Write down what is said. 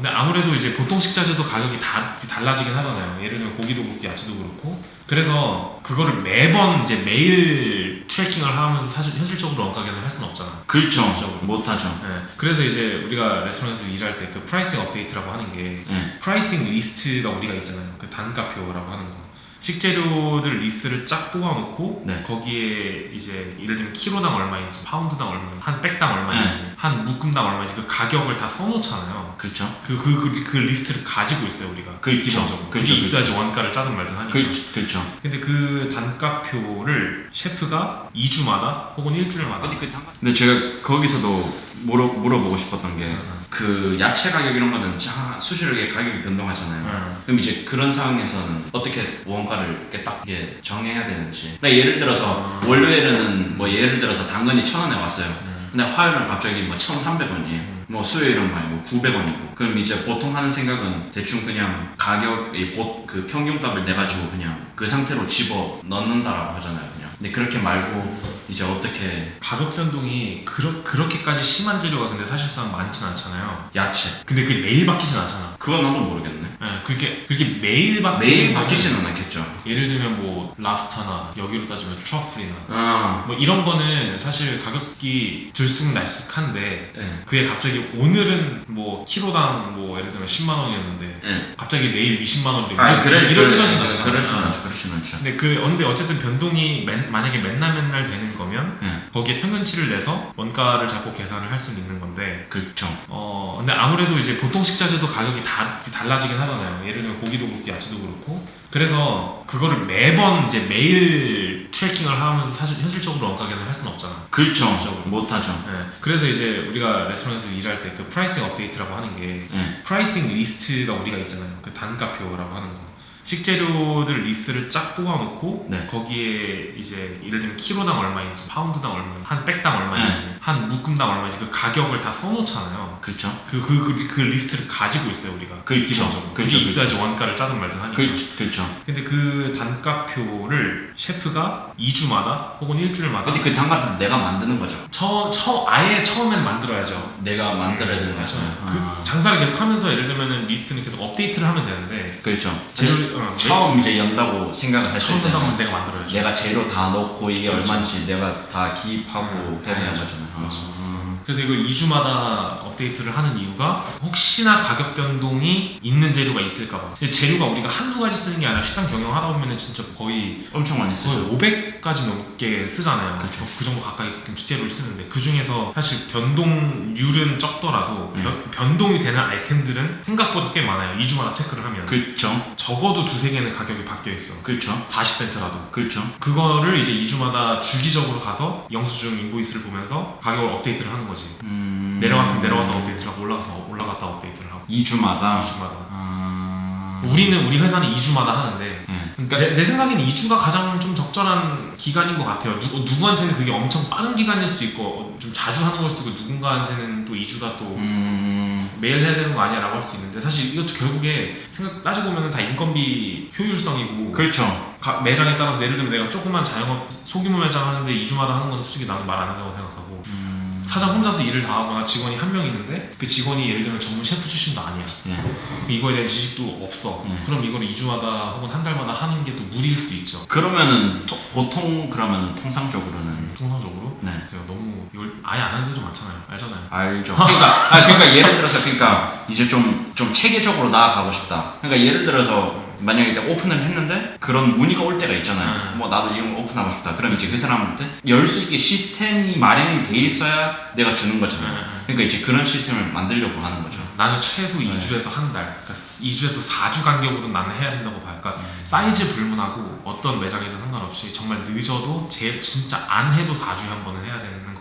근데 아무래도 이제 보통 식자재도 가격이 다 달라지긴 하잖아요. 예를 들면 고기도 그렇고 야채도 그렇고. 그래서 그거를 매번 이제 매일 트래킹을 하면서 사실 현실적으로 원가 계산을 할 수는 없잖아. 그렇죠. 현실적으로. 못하죠. 네. 그래서 이제 우리가 레스토랑에서 일할 때 그 프라이싱 업데이트라고 하는 게 네. 프라이싱 리스트가 우리가 있잖아요. 그 단가표라고 하는 거. 식재료들 리스트를 쫙 뽑아놓고 네. 거기에 이제 예를 들면 키로당 얼마인지, 파운드당 얼마인지, 한 백당 얼마인지, 한 묶음당 얼마인지 그 가격을 다 써놓잖아요. 그렇죠. 그 리스트를 가지고 있어요 우리가. 그렇죠. 기본적으로. 그게 그렇죠. 있어야지 원가를 짜든 말든 하니까. 그렇죠. 근데 그 단가표를 셰프가 2주마다 혹은 일주일마다. 근데 제가 거기서도 물어보고 싶었던 게 그 야채 가격 이런 거는 수시로 가격이 변동하잖아요. 그럼 이제 그런 상황에서는 어떻게 원가를 이렇게 딱 정해야 되는지. 그러니까 예를 들어서 월요일에는 뭐 예를 들어서 당근이 1,000원에 왔어요. 근데 화요일은 갑자기 뭐 1,300원이에요. 뭐 수요일은 뭐 900원이고. 그럼 이제 보통 하는 생각은 대충 그냥 그 평균값을 내가지고 그냥 그 상태로 집어 넣는다라고 하잖아요. 그냥. 근데 그렇게 말고 이제 어떻게 가격 변동이 그렇게까지 심한 재료가 근데 사실상 많진 않잖아요. 야채. 근데 그게 매일 바뀌진 않잖아. 그건 나도 모르겠네. 네, 그렇게 매일 바뀌지는 않겠죠. 예를 들면 뭐 랍스타나 여기로 따지면 트러플이나 뭐 이런 거는 사실 가격이 들쑥날쑥한데 네. 그게 갑자기 오늘은 뭐 키로당 뭐 예를 들면 10만 원이었는데 네. 갑자기 내일 20만 원이 되고 이러진 않잖아. 그렇진 않죠. 근데 어쨌든 변동이 만약에 맨날 되는 거면 거기에 평균치를 내서 원가를 잡고 계산을 할 수는 있는 건데. 그렇죠. 근데 아무래도 이제 보통 식자재도 가격이 다 달라지긴 하잖아요. 예를 들면 고기도 그렇고 야채도 그렇고. 그래서 그거를 매번 이제 매일 트래킹을 하면서 사실 현실적으로 원가 계산을 할 수는 없잖아. 그렇죠. 현실적으로. 못하죠. 네. 그래서 이제 우리가 레스토랑에서 일할 때 그 프라이싱 업데이트라고 하는 게 프라이싱 리스트가 우리가 있잖아요. 그 단가표라고 하는 거. 식재료들 리스트를 쫙 뽑아놓고 거기에 이제 예를 들면 키로당 얼마인지, 파운드당 얼마인지, 한 백당 얼마인지, 한 묶음당 얼마인지 그 가격을 다 써놓잖아요. 그렇죠. 그 리스트를 가지고 있어요 우리가. 기본적으로. 그게 있어야지 원가를 짜든 말든 하니까. 그렇죠. 근데 그 단가표를 셰프가 2주마다 혹은 일주일마다. 근데 그 단가표를 내가 만드는 거죠. 아예 처음에는 만들어야죠. 내가 만들어야 되는 거죠. 그 장사를 계속하면서 예를 들면은 리스트는 계속 업데이트를 하면 되는데. 그렇죠. 처음 이제 연다고 생각을 했을 때 내가 만들어야죠. 내가 재료 다 넣고 이게 얼마인지 내가 다 기입하고 해야 되는 거잖아요. 그래서 이거 2주마다 업데이트를 하는 이유가 혹시나 가격 변동이 있는 재료가 있을까봐. 재료가 우리가 한두 가지 쓰는 게 아니라 식당 경영하다 보면 진짜 거의 엄청 많이 쓰죠. 500가지 넘게 쓰잖아요. 그렇죠. 그 정도 가까이 식재료를 쓰는데 그 중에서 사실 변동률은 적더라도 변동이 되는 아이템들은 생각보다 꽤 많아요. 2주마다 체크를 하면. 그렇죠. 적어도 두세 개는 가격이 바뀌어 있어. 그렇죠. 40센트라도. 그렇죠. 그거를 이제 2주마다 주기적으로 가서 영수증 인보이스를 보면서 가격을 업데이트를 하는 거지. 내려갔으면 내려갔다 업데이트를 하고 올라갔다 업데이트를 하고. 2주마다. 우리 회사는 2주마다 하는데 그러니까 내 생각에는 2주가 가장 좀 적절한 기간인 것 같아요. 누구한테는 그게 엄청 빠른 기간일 수도 있고 좀 자주 하는 걸 수도 있고 누군가한테는 또 2주가 또 매일 해야 되는 거 아니야 라고 할 수 있는데 사실 이것도 결국에 따지고 보면 다 인건비 효율성이고. 그렇죠. 매장에 따라서 예를 들면 내가 조그만 자영업 소규모 매장 하는데 2주마다 하는 건 솔직히 나는 말 안 한다고 생각하고 사장 혼자서 일을 다 하거나 직원이 한 명 있는데 그 직원이 예를 들면 전문 셰프 출신도 아니야. 이거에 대한 지식도 없어. 그럼 이걸 2주마다 혹은 한 달마다 하는 게 또 무리일 수도 있죠. 그러면은 통상적으로는 제가 너무 이걸 아예 안 하는 데도 많잖아요. 알잖아요. 알죠. 그러니까 예를 들어서 이제 좀 체계적으로 나아가고 싶다. 그러니까 예를 들어서 만약에 내가 오픈을 했는데 그런 문의가 올 때가 있잖아요. 뭐 나도 이런 거 오픈하고 싶다. 그럼 이제 그 사람한테 열 수 있게 시스템이 마련이 돼 있어야 내가 주는 거잖아요. 그러니까 이제 그런 시스템을 만들려고 하는 거죠. 나는 최소 2주에서 한 달, 그러니까 2주에서 4주 간격으로 나는 해야 된다고 봐요. 그러니까 사이즈 불문하고 어떤 매장이든 상관없이 정말 늦어도 진짜 안 해도 4주에 한 번은 해야 되는